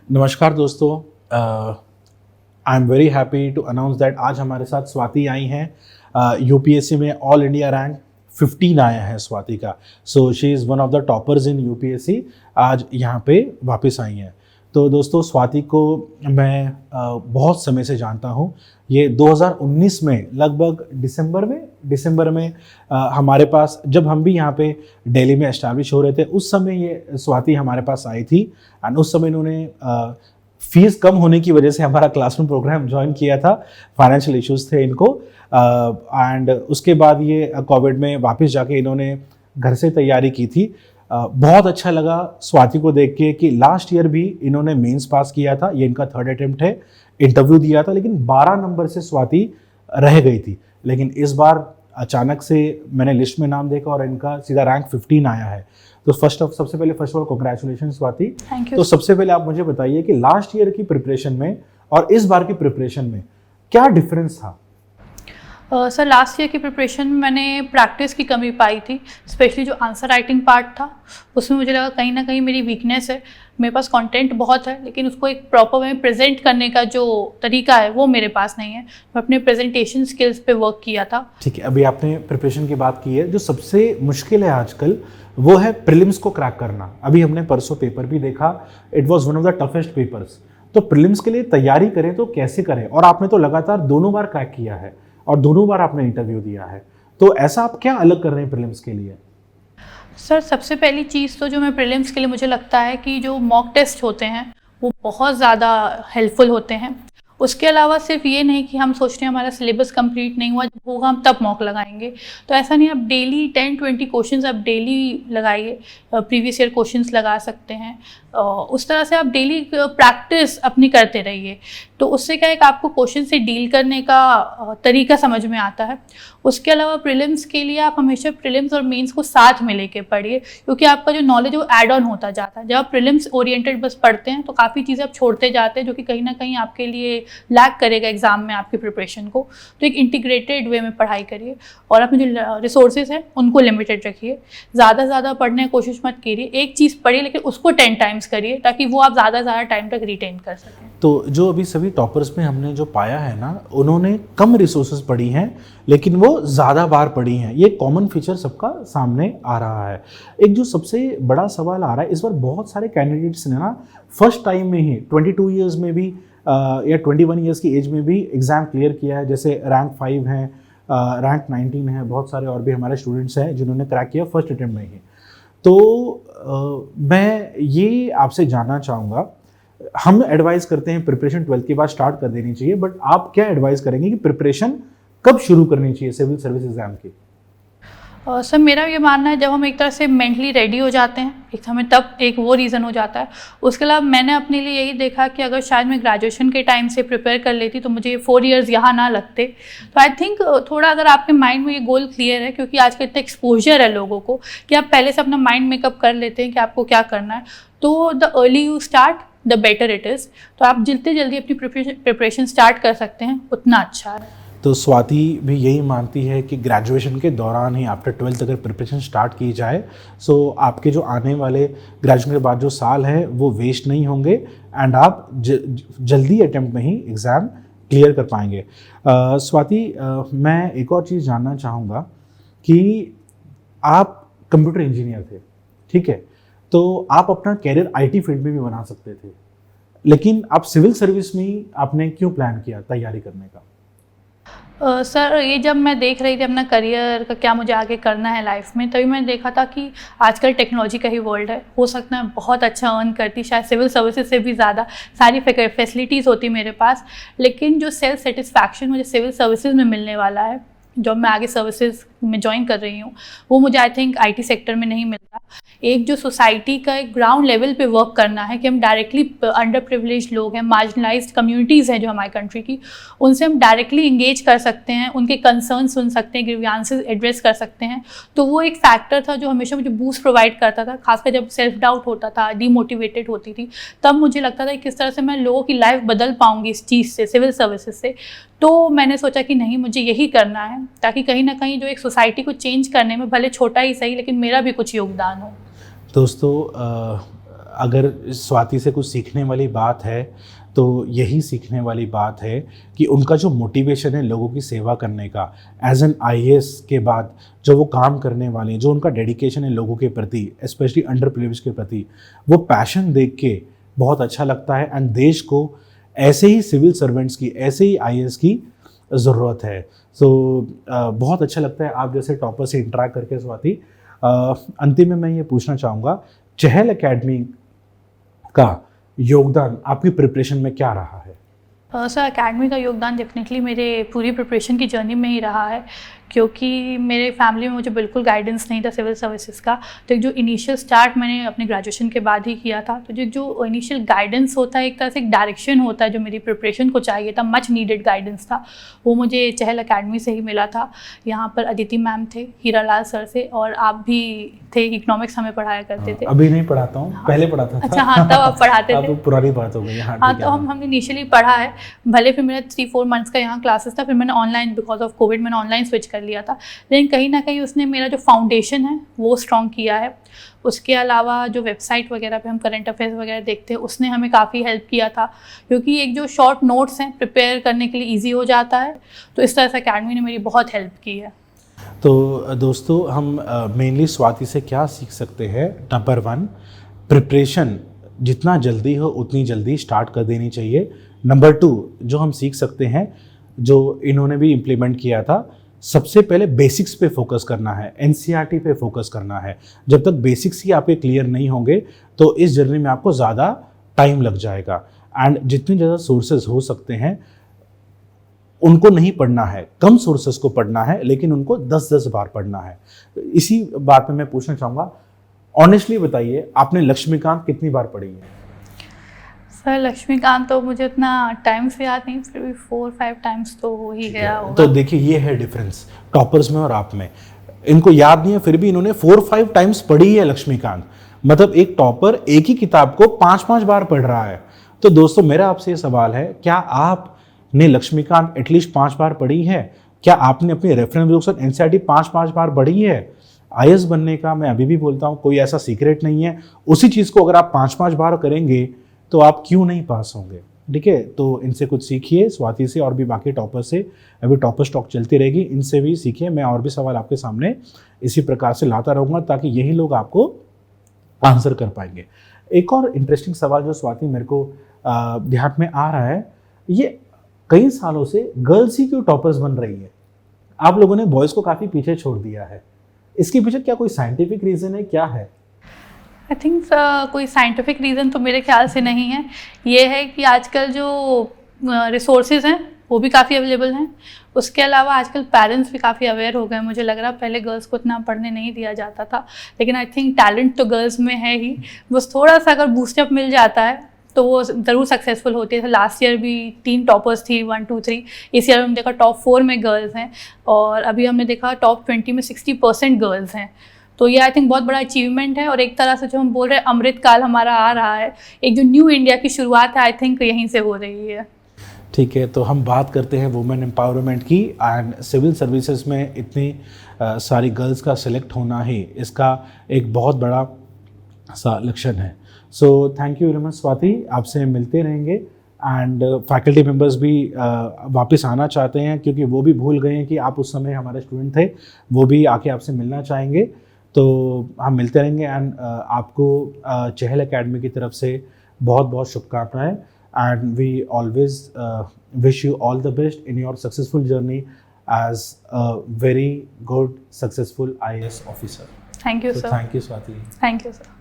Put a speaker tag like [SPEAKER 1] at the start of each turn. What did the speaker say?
[SPEAKER 1] नमस्कार दोस्तों, I am very happy to announce that आज हमारे साथ स्वाति आई हैं। यूपीएससी में ऑल इंडिया रैंक 15 आया है स्वाति का। So she is one of the toppers in UPSC. आज यहाँ पे वापस आई हैं। तो दोस्तों, स्वाति को मैं बहुत समय से जानता हूँ। ये 2019 में लगभग दिसंबर में हमारे पास, जब हम भी यहाँ पे दिल्ली में एस्टैब्लिश हो रहे थे, उस समय ये स्वाति हमारे पास आई थी। एंड उस समय इन्होंने फीस कम होने की वजह से हमारा क्लासरूम प्रोग्राम ज्वाइन किया था। फाइनेंशियल इश्यूज थे इनको, एंड उसके बाद ये कोविड में वापस जाके इन्होंने घर से तैयारी की थी। बहुत अच्छा लगा स्वाति को देख के कि लास्ट ईयर भी इन्होंने मेंस पास किया था। ये इनका 3rd अटेम्प्ट है। इंटरव्यू दिया था लेकिन 12 नंबर से स्वाति रह गई थी। लेकिन इस बार अचानक से मैंने लिस्ट में नाम देखा और इनका सीधा रैंक 15 आया है। तो सबसे पहले first of all congratulation Swati.
[SPEAKER 2] Thank you.
[SPEAKER 1] तो सबसे पहले आप मुझे बताइए कि लास्ट ईयर की प्रिपरेशन में और इस बार की प्रिपरेशन में क्या डिफरेंस था?
[SPEAKER 2] सर, लास्ट ईयर की प्रिपरेशन में मैंने प्रैक्टिस की कमी पाई थी। स्पेशली जो आंसर राइटिंग पार्ट था उसमें मुझे लगा कहीं ना कहीं मेरी वीकनेस है। मेरे पास कंटेंट बहुत है लेकिन उसको एक प्रॉपर वे में प्रेजेंट करने का जो तरीका है वो मेरे पास नहीं है। मैं अपने प्रेजेंटेशन स्किल्स पे वर्क किया था।
[SPEAKER 1] ठीक है, अभी आपने प्रिपरेशन की बात की है। जो सबसे मुश्किल है आजकल वो है प्रीलिम्स को क्रैक करना। अभी हमने परसों पेपर भी देखा, it was one of the toughest papers. तो प्रीलिम्स के लिए तैयारी करें तो कैसे करें? और आपने तो लगातार दोनों बार क्रैक किया है और दोनों बार आपने इंटरव्यू दिया है, तो ऐसा आप क्या अलग कर रहे हैं प्रीलिम्स के लिए?
[SPEAKER 2] सर, सबसे पहली चीज़ तो जो मैं प्रीलिम्स के लिए मुझे लगता है कि जो मॉक टेस्ट होते हैं वो बहुत ज़्यादा हेल्पफुल होते हैं। उसके अलावा सिर्फ ये नहीं कि हम सोचते हैं हमारा सिलेबस कंप्लीट नहीं हुआ, जब होगा हम तब मॉक लगाएंगे। तो ऐसा नहीं, आप डेली 10-20 क्वेश्चंस आप डेली लगाइए। प्रीवियस ईयर क्वेश्चंस लगा सकते हैं। उस तरह से आप डेली प्रैक्टिस अपनी करते रहिए। तो उससे क्या है कि आपको क्वेश्चन से डील करने का तरीका समझ में आता है। उसके अलावा प्रीलिम्स के लिए आप हमेशा प्रीलिम्स और मेंस को साथ में लेके पढ़िए, क्योंकि आपका जो नॉलेज है वो ऐड ऑन होता जाता है। जब आप प्रीलिम्स ओरिएंटेड बस पढ़ते हैं तो काफ़ी चीज़ें आप छोड़ते जाते हैं, जो कि कहीं ना कहीं आपके लिए लैग करेगा एग्जाम में आपकी प्रिपरेशन को। तो एक इंटीग्रेटेड वे में पढ़ाई करिए और अपने जो रिसोर्सेज हैं उनको लिमिटेड रखिए। ज़्यादा से ज़्यादा पढ़ने की कोशिश मत कीजिए। एक चीज़ पढ़िए लेकिन उसको 10 टाइम्स करिए, ताकि वो आप ज़्यादा से ज़्यादा टाइम तक रिटेन कर सकें।
[SPEAKER 1] तो जो अभी सभी टॉपर्स में हमने जो पाया है ना, उन्होंने कम रिसोर्सेज पढ़ी हैं लेकिन वो ज़्यादा बार पढ़ी हैं। ये कॉमन फीचर सबका सामने आ रहा है। एक जो सबसे बड़ा सवाल आ रहा है, इस बार बहुत सारे कैंडिडेट्स ने ना फर्स्ट टाइम में ही 22 ईयर्स में भी या 21 ईयर्स की एज में भी एग्ज़ाम क्लियर किया है। जैसे रैंक 5 है, रैंक 19 है, बहुत सारे और भी हमारे स्टूडेंट्स हैं जिन्होंने क्रैक किया फर्स्ट अटेम्प्ट में ही। तो मैं ये आपसे जानना चाहूँगा, हम एडवाइस करते हैं प्रिपरेशन 12th के बाद स्टार्ट कर देनी चाहिए, बट आप क्या एडवाइस करेंगे कि प्रिपरेशन कब शुरू करनी चाहिए सिविल सर्विस एग्जाम की?
[SPEAKER 2] सर, मेरा ये मानना है जब हम एक तरह से मेंटली रेडी हो जाते हैं एक समय, तब एक वो रीज़न हो जाता है। उसके अलावा मैंने अपने लिए यही देखा कि अगर शायद मैं ग्रेजुएशन के टाइम से प्रिपेयर कर लेती तो मुझे 4 इयर्स यहाँ ना लगते। तो आई थिंक थोड़ा अगर आपके माइंड में ये गोल क्लियर है, क्योंकि आज का इतना एक्सपोजर है लोगों को कि आप पहले से अपना माइंड मेकअप कर लेते हैं कि आपको क्या करना है, तो the early you start the better it is. तो आप जितने जल्दी अपनी प्रिपरेशन स्टार्ट कर सकते हैं उतना अच्छा है।
[SPEAKER 1] तो स्वाति भी यही मानती है कि ग्रेजुएशन के दौरान ही आफ्टर 12th अगर प्रिपरेशन स्टार्ट की जाए, सो आपके जो आने वाले ग्रेजुएशन के बाद जो साल हैं वो वेस्ट नहीं होंगे एंड आप जल्दी अटेम्प्ट में ही एग्ज़ाम क्लियर कर पाएंगे। स्वाति, मैं एक और चीज़ जानना चाहूँगा कि आप कंप्यूटर इंजीनियर थे, ठीक है? तो आप अपना कैरियर आईटी फील्ड में भी बना सकते थे, लेकिन आप सिविल सर्विस में ही आपने क्यों प्लान किया तैयारी करने का?
[SPEAKER 2] सर, ये जब मैं देख रही थी अपना करियर का क्या मुझे आगे करना है लाइफ में, तभी मैंने देखा था कि आजकल टेक्नोलॉजी का ही वर्ल्ड है। हो सकता है बहुत अच्छा अर्न करती, शायद सिविल सर्विसेज से भी ज़्यादा सारी फैसिलिटीज़ होती मेरे पास, लेकिन जो सेल्फ सेटिस्फैक्शन मुझे सिविल सर्विसेज में मिलने वाला है, जब मैं आगे सर्विसेज में ज्वाइन कर रही हूँ, वो मुझे आई थिंक आईटी सेक्टर में नहीं मिलता। एक जो सोसाइटी का एक ग्राउंड लेवल पे वर्क करना है कि हम डायरेक्टली अंडर प्रिविलेज लोग हैं, मार्जिनलाइज्ड कम्युनिटीज़ हैं जो हमारी कंट्री की, उनसे हम डायरेक्टली इंगेज कर सकते हैं, उनके कंसर्न सुन सकते हैं, ग्रीवियंसेस एड्रेस कर सकते हैं। तो वो एक फैक्टर था जो हमेशा मुझे बूस्ट प्रोवाइड करता था, खासकर जब सेल्फ डाउट होता था, डीमोटिवेटेड होती थी, तब मुझे लगता था कि किस तरह से मैं लोगों की लाइफ बदल पाऊँगी इस चीज़ से, सिविल सर्विसेज से। तो मैंने सोचा कि नहीं, मुझे यही करना है, ताकि कहीं ना कहीं जो एक सोसाइटी को चेंज करने में, भले छोटा ही सही, लेकिन मेरा भी कुछ योगदान हो।
[SPEAKER 1] दोस्तों, अगर स्वाति से कुछ सीखने वाली बात है तो यही सीखने वाली बात है कि उनका जो मोटिवेशन है लोगों की सेवा करने का, एज एन IAS के बाद जो वो काम करने वाले हैं, जो उनका डेडिकेशन है लोगों के प्रति, स्पेशली अंडर प्रिविलेज्ड के प्रति, वो पैशन देख के बहुत अच्छा लगता है। एंड देश को ऐसे ही सिविल सर्वेंट्स की, ऐसे ही IAS की ज़रूरत है। सो बहुत अच्छा लगता है आप जैसे टॉपर से इंटरेक्ट करके स्वाति। अंतिम में मैं ये पूछना चाहूँगा, चहल एकेडमी का योगदान आपकी प्रिपरेशन में क्या रहा है?
[SPEAKER 2] सर एकेडमी का योगदान डेफिनेटली मेरे पूरी प्रिपरेशन की जर्नी में ही रहा है, क्योंकि मेरे फैमिली में मुझे बिल्कुल गाइडेंस नहीं था सिविल सर्विसेज का। तो एक जो इनिशियल स्टार्ट मैंने अपने ग्रेजुएशन के बाद ही किया था, तो जो इनिशियल गाइडेंस होता है, एक तरह से एक डायरेक्शन होता है जो मेरी प्रिपरेशन को चाहिए था, मच नीडेड गाइडेंस था, वो मुझे चहल एकेडमी से ही मिला था। यहाँ पर अदिति मैम थे, हीरालाल सर से, और आप भी थे, इकोनॉमिक्स हमें पढ़ाया करते थे।
[SPEAKER 1] अभी नहीं पढ़ाता हूँ, पहले पढ़ाता था।
[SPEAKER 2] अच्छा, हाँ, तब आप पढ़ाते थे।
[SPEAKER 1] अब पुरानी बात हो गई।
[SPEAKER 2] हाँ, तो हमने इनिशियली पढ़ा है, भले फिर मेरा 3-4 मंथ्स का यहाँ क्लासेस था, फिर मैंने ऑनलाइन, बिकॉज ऑफ कोविड मैंने ऑनलाइन स्विच कर लिया था। लेकिन कहीं ना कहीं उसने मेरा जो फाउंडेशन है वो स्ट्रॉन्ग किया है। उसके अलावा जो वेबसाइट वगैरह पे हम करंट अफेयर्स वगैरह देखते हैं, उसने हमें काफ़ी हेल्प किया था, क्योंकि एक जो शॉर्ट नोट्स हैं प्रिपेयर करने के लिए ईजी हो जाता है। तो इस तरह से अकेडमी ने मेरी बहुत हेल्प की है।
[SPEAKER 1] तो दोस्तों, हम मेनली स्वाति से क्या सीख सकते हैं? नंबर 1, प्रिपरेशन जितना जल्दी हो उतनी जल्दी स्टार्ट कर देनी चाहिए। नंबर 2, जो हम सीख सकते हैं, जो इन्होंने भी इम्प्लीमेंट किया था, सबसे पहले बेसिक्स पे फोकस करना है, NCERT पे फोकस करना है। जब तक बेसिक्स ही आपके क्लियर नहीं होंगे तो इस जर्नी में आपको ज़्यादा टाइम लग जाएगा। एंड जितने ज़्यादा सोर्सेज हो सकते हैं उनको नहीं पढ़ना है, कम सोर्सेज को पढ़ना है, लेकिन उनको 10-10 बार पढ़ना है। इसी बात में मैं पूछना चाहूँगा, ऑनेस्टली बताइए, आपने लक्ष्मीकांत कितनी बार पढ़ी है?
[SPEAKER 2] सर लक्ष्मीकांत तो मुझे उतना टाइम से याद नहीं, फिर भी 4-5 टाइम्स तो हो ही गया होगा।
[SPEAKER 1] तो देखिए, ये है डिफरेंस टॉपर्स में और आप में। इनको याद नहीं है, फिर भी इन्होंने 4-5 टाइम्स पढ़ी है लक्ष्मीकांत। मतलब एक टॉपर एक ही किताब को 5-5 बार पढ़ रहा है। तो दोस्तों, मेरा आपसे ये सवाल है, क्या आपने लक्ष्मीकांत एटलीस्ट 5 बार पढ़ी है? क्या आपने अपनी रेफरेंस बुक्स और NCERT 5-5 बार पढ़ी है? IAS बनने का मैं अभी भी बोलता हूँ, कोई ऐसा सीक्रेट नहीं है। उसी चीज़ को अगर आप 5-5 बार करेंगे तो आप क्यों नहीं पास होंगे? ठीक है, तो इनसे कुछ सीखिए, स्वाति से और भी बाकी टॉपर से। अभी टॉपर स्टॉक चलती रहेगी, इनसे भी सीखिए। मैं और भी सवाल आपके सामने इसी प्रकार से लाता रहूँगा ताकि यही लोग आपको आंसर कर पाएंगे। एक और इंटरेस्टिंग सवाल जो स्वाति मेरे को ध्यान में आ रहा है, ये कई सालों से गर्ल्स ही क्यों टॉपर्स बन रही है? आप लोगों ने बॉयज़ को काफ़ी पीछे छोड़ दिया है। इसके पीछे क्या कोई साइंटिफिक रीज़न है, क्या है?
[SPEAKER 2] आई थिंक कोई साइंटिफिक रीज़न तो मेरे ख्याल से नहीं है। ये है कि आजकल जो रिसोर्सेज हैं वो भी काफ़ी अवेलेबल हैं। उसके अलावा आजकल पेरेंट्स भी काफ़ी अवेयर हो गए। मुझे लग रहा है पहले गर्ल्स को इतना पढ़ने नहीं दिया जाता था, लेकिन आई थिंक टैलेंट तो गर्ल्स में है ही, बस थोड़ा सा अगर बूस्टअप मिल जाता है तो वो ज़रूर सक्सेसफुल होती है। लास्ट ईयर भी 3 टॉपर्स थी, 1, 2, 3। इस ईयर हमने देखा टॉप 4 में गर्ल्स हैं, और अभी हमने देखा टॉप 20 में 60% गर्ल्स हैं। तो ये आई थिंक बहुत बड़ा अचीवमेंट है, और एक तरह से जो हम बोल रहे हैं अमृत काल हमारा आ रहा है, एक जो न्यू इंडिया की शुरुआत है, आई थिंक यहीं से हो रही है।
[SPEAKER 1] ठीक है, तो हम बात करते हैं वुमेन एम्पावरमेंट की। एंड सिविल सर्विसेज में इतनी सारी गर्ल्स का सिलेक्ट होना ही इसका एक बहुत बड़ा सा लक्षण है। So thank you very much Swati, आपसे मिलते रहेंगे। एंड फैकल्टी मेंबर्स भी वापस आना चाहते हैं, क्योंकि वो भी भूल गए हैं कि आप उस समय हमारे स्टूडेंट थे। वो भी आके आपसे मिलना चाहेंगे, तो हम मिलते रहेंगे। एंड आपको चहल एकेडमी की तरफ से बहुत बहुत शुभकामनाएं। And we always wish you all the best in your successful journey as a very good successful IAS officer.
[SPEAKER 2] Thank you sir.
[SPEAKER 1] Thank you Swati.
[SPEAKER 2] Thank you sir.